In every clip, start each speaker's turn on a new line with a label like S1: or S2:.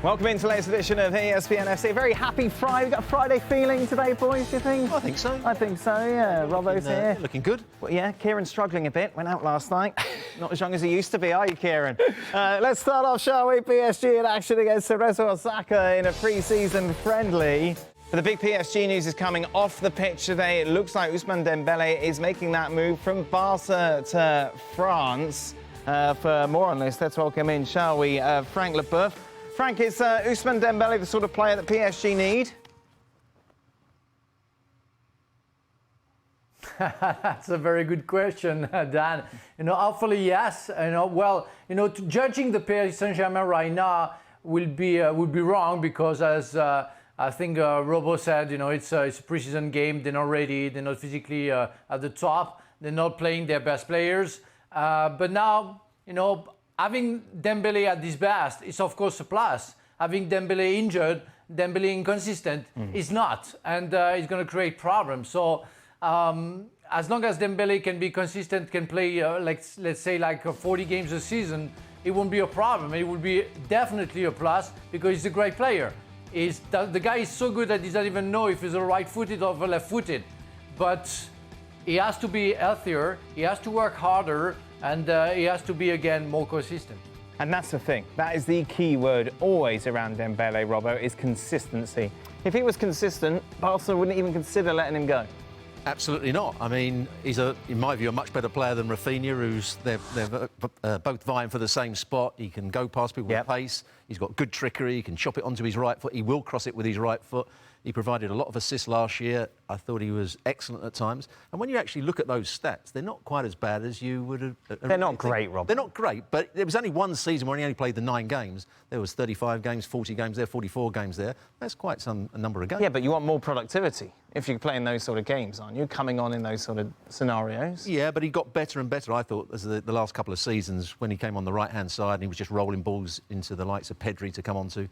S1: Welcome into the latest edition of ESPN FC. A very happy Friday. We've got a Friday feeling today, boys, do you think?
S2: I think so.
S1: I think so, yeah. Robbo's here.
S2: Looking good.
S1: Well, yeah, Kieran's struggling a bit. Went out last night. Not as young as he used to be, are you, Kieran? Let's start off, shall we? PSG in action against Cerezo Osaka in a pre-season friendly. But the big PSG news is coming off the pitch today. It looks like Ousmane Dembele is making that move from Barca to France. For more on this, let's welcome in, shall we, Frank Leboeuf. Frank, is Ousmane Dembele the sort of player that PSG need?
S3: That's a very good question, Dan. Hopefully yes. Judging the Paris Saint-Germain right now would be wrong because, as I think Robo said, it's a preseason game. They're not ready. They're not physically at the top. They're not playing their best players. But now, having Dembele at his best is, of course, a plus. Having Dembele injured, Dembele inconsistent, is not. And it's going to create problems. So as long as Dembele can be consistent, can play, let's say, 40 games a season, it won't be a problem. It will be definitely a plus because he's a great player. The guy is so good that he doesn't even know if he's a right-footed or left-footed. But he has to be healthier, he has to work harder, and he has to be, again, more consistent.
S1: And that's the thing. That is the key word always around Dembele, Robbo, is consistency. If he was consistent, Barcelona wouldn't even consider letting him go.
S2: Absolutely not. I mean, he's, in my view, a much better player than Rafinha, who's they're both vying for the same spot. He can go past people with pace. He's got good trickery. He can chop it onto his right foot. He will cross it with his right foot. He provided a lot of assists last year. I thought he was excellent at times. And when you actually look at those stats, they're not quite as bad as you would have...
S1: They're not great, Rob.
S2: They're not great, but there was only one season where he only played the 9 games. There was 35 games, 40 games there, 44 games there. That's quite a number of games.
S1: Yeah, but you want more productivity if you're playing those sort of games, aren't you? Coming on in those sort of scenarios.
S2: Yeah, but he got better and better, I thought, as the last couple of seasons when he came on the right-hand side and he was just rolling balls into the likes of Pedri to come onto.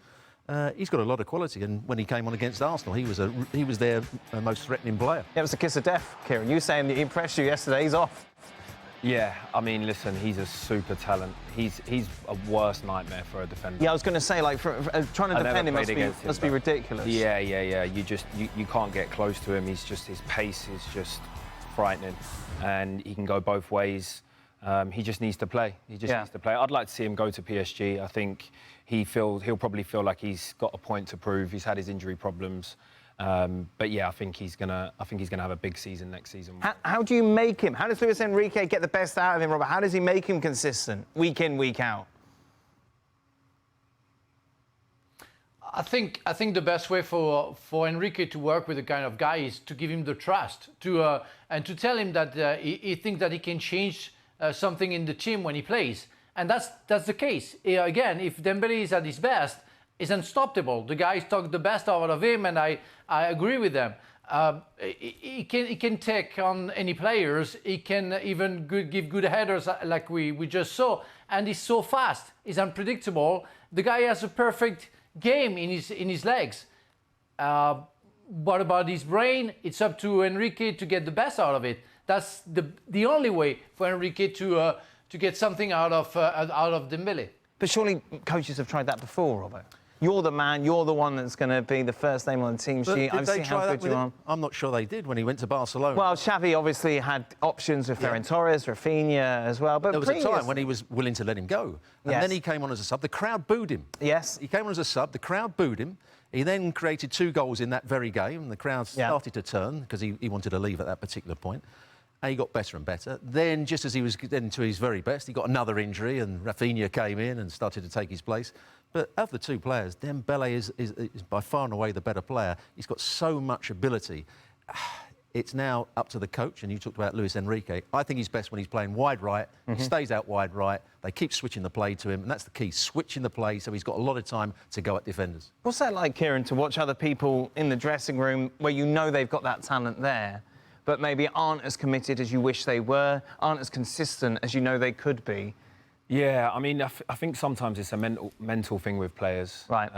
S2: He's got a lot of quality, and when he came on against Arsenal, he was their most threatening player.
S1: It was a kiss of death, Kieran. You saying that he impressed you yesterday, he's off.
S4: Yeah, I mean, listen, he's a super talent. He's a worst nightmare for a defender.
S1: Yeah, I was going to say, trying to defend him must be ridiculous.
S4: Yeah. You can't get close to him. His pace is just frightening, and he can go both ways. He just needs to play. Needs to play. I'd like to see him go to PSG. I think he'll probably feel like he's got a point to prove. He's had his injury problems, but yeah, I think he's gonna have a big season next season.
S1: How do you make him? How does Luis Enrique get the best out of him, Robert? How does he make him consistent, week in, week out?
S3: I think the best way for Enrique to work with the kind of guy is to give him the trust, and to tell him that he thinks that he can change something in the team when he plays. And that's the case. Again, if Dembele is at his best, he's unstoppable. The guys talk the best out of him, and I agree with them. He can take on any players. He can even give good headers like we just saw. And he's so fast. He's unpredictable. The guy has a perfect game in his legs. What about his brain? It's up to Enrique to get the best out of it. That's the only way for Enrique to get something out of Dembele.
S1: But surely coaches have tried that before, Robert. You're the man. You're the one that's going to be the first name on the team sheet.
S2: I've seen how good you are. I'm not sure they did when he went to Barcelona.
S1: Well, Xavi obviously had options with Ferran Torres, Rafinha as well. But
S2: there was a time when he was willing to let him go. And then he came on as a sub. The crowd booed him.
S1: Yes.
S2: He came on as a sub. The crowd booed him. He then created 2 goals in that very game. The crowd started to turn because he wanted to leave at that particular point. And he got better and better. Then, just as he was getting to his very best, he got another injury and Rafinha came in and started to take his place. But of the 2 players, Dembele is by far and away the better player. He's got so much ability. It's now up to the coach, and you talked about Luis Enrique. I think he's best when he's playing wide right. He stays out wide right. They keep switching the play to him, and that's the key, switching the play so he's got a lot of time to go at defenders.
S1: What's that like, Kieran, to watch other people in the dressing room where you know they've got that talent there, but maybe aren't as committed as you wish they were, aren't as consistent as you know they could be?
S4: Yeah, I mean, I think sometimes it's a mental thing with players.
S1: Right.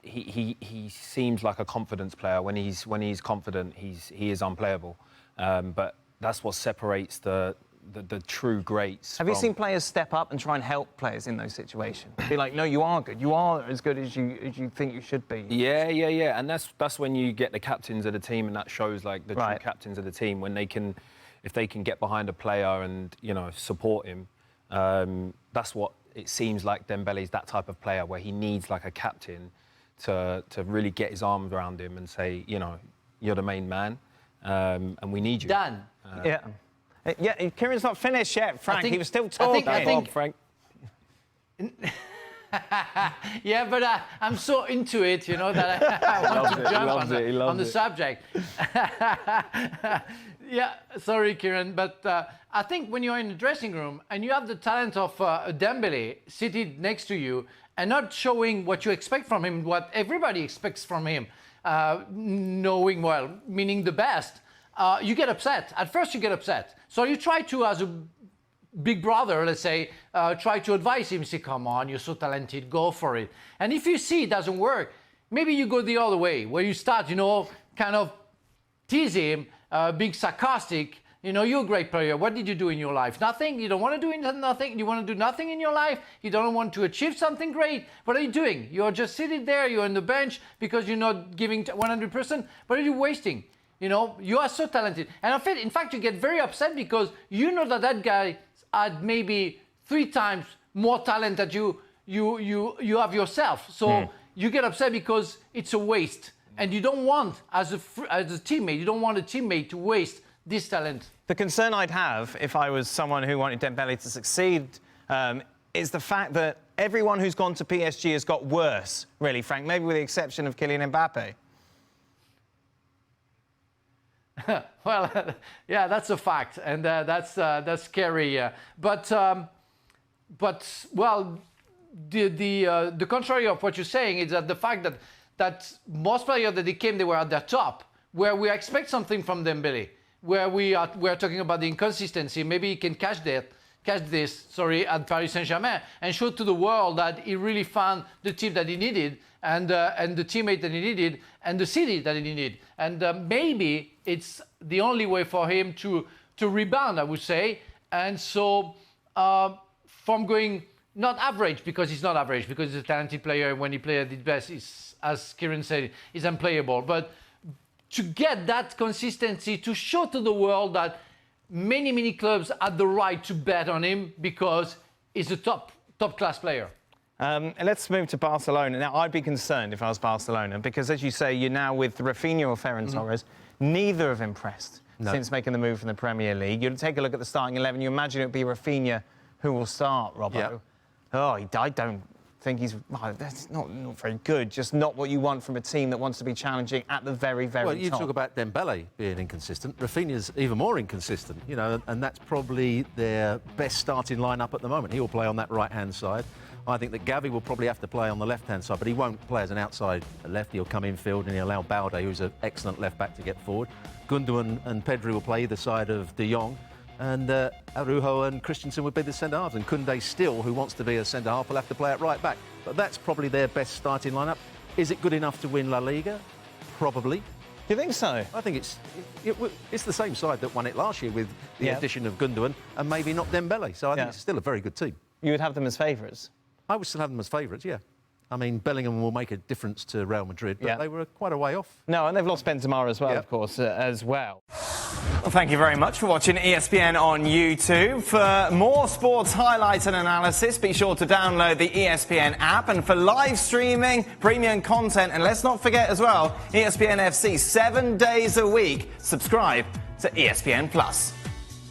S4: He seems like a confidence player. When he's confident, he is unplayable. But that's what separates the the true greats.
S1: Have you seen players step up and try and help players in those situations? Be like, no, you are good. You are as good as you think you should be.
S4: Yeah. And that's when you get the captains of the team, and that shows like the true captains of the team when if they can get behind a player and support him. That's what it seems like. Dembele's that type of player where he needs like a captain to really get his arms around him and say, you're the main man, and we need you.
S3: Dan.
S1: Yeah, Kieran's not finished yet, Frank. He was still talking.
S3: I think
S4: Frank.
S3: Yeah, but I'm so into it, that I want to jump on the subject. Yeah, sorry, Kieran, but I think when you're in the dressing room and you have the talent of Dembele seated next to you and not showing what you expect from him, what everybody expects from him, meaning the best, you get upset. At first, you get upset. So you try to, as a big brother, let's say, try to advise him, say, come on, you're so talented, go for it. And if you see it doesn't work, maybe you go the other way, where you start, kind of tease him, being sarcastic. You're a great player. What did you do in your life? Nothing? You don't want to do nothing? You want to do nothing in your life? You don't want to achieve something great? What are you doing? You're just sitting there, you're on the bench because you're not giving 100%. What are you wasting? You are so talented. And in fact, you get very upset because you know that guy had maybe 3 times more talent that you have yourself. So you get upset because it's a waste. And you don't want, as a teammate, you don't want a teammate to waste this talent.
S1: The concern I'd have if I was someone who wanted Dembele to succeed is the fact that everyone who's gone to PSG has got worse, really, Frank, maybe with the exception of Kylian Mbappe.
S3: Well, yeah, that's a fact, and that's scary. But the contrary of what you're saying is that the fact that most players that they came, they were at their top, where we expect something from Dembele, where we're talking about the inconsistency. Maybe he can catch this at Paris Saint-Germain and show to the world that he really found the team that he needed and the teammate that he needed and the city that he needed. And maybe it's the only way for him to rebound, I would say. And so from going not average, because he's not average, because he's a talented player, when he plays at his best, as Kieran said, is unplayable. But to get that consistency, to show to the world that many clubs had the right to bet on him because he's a top class player.
S1: Let's move to Barcelona. Now, I'd be concerned if I was Barcelona because, as you say, you're now with Rafinha or Ferran Torres. Neither have impressed since making the move from the Premier League. You take a look at the starting 11. You imagine it would be Rafinha who will start, Robbo.
S2: Yeah.
S1: I don't think he's... that's not very good. Just not what you want from a team that wants to be challenging at the very top.
S2: Well, you talk about Dembele being inconsistent. Rafinha's even more inconsistent, and that's probably their best starting lineup at the moment. He'll play on that right-hand side. I think that Gavi will probably have to play on the left-hand side, but he won't play as an outside left. He'll come infield and he'll allow Balde, who's an excellent left-back, to get forward. Gundogan and Pedri will play either side of De Jong. And Araujo and Christensen would be the centre-halves. And Koundé still, who wants to be a centre-half, will have to play at right-back. But that's probably their best starting lineup. Is it good enough to win La Liga? Probably.
S1: Do you think so?
S2: I think it's the same side that won it last year with the addition of Gundogan and maybe not Dembele. So I think it's still a very good team.
S1: You would have them as favourites?
S2: I would still have them as favourites, yeah. I mean, Bellingham will make a difference to Real Madrid, but they were quite a way off.
S1: No, and they've lost Benzema as well, of course, as well. Well, thank you very much for watching ESPN on YouTube. For more sports highlights and analysis, be sure to download the ESPN app. And for live streaming, premium content, and let's not forget as well, ESPN FC 7 days a week. Subscribe to ESPN+.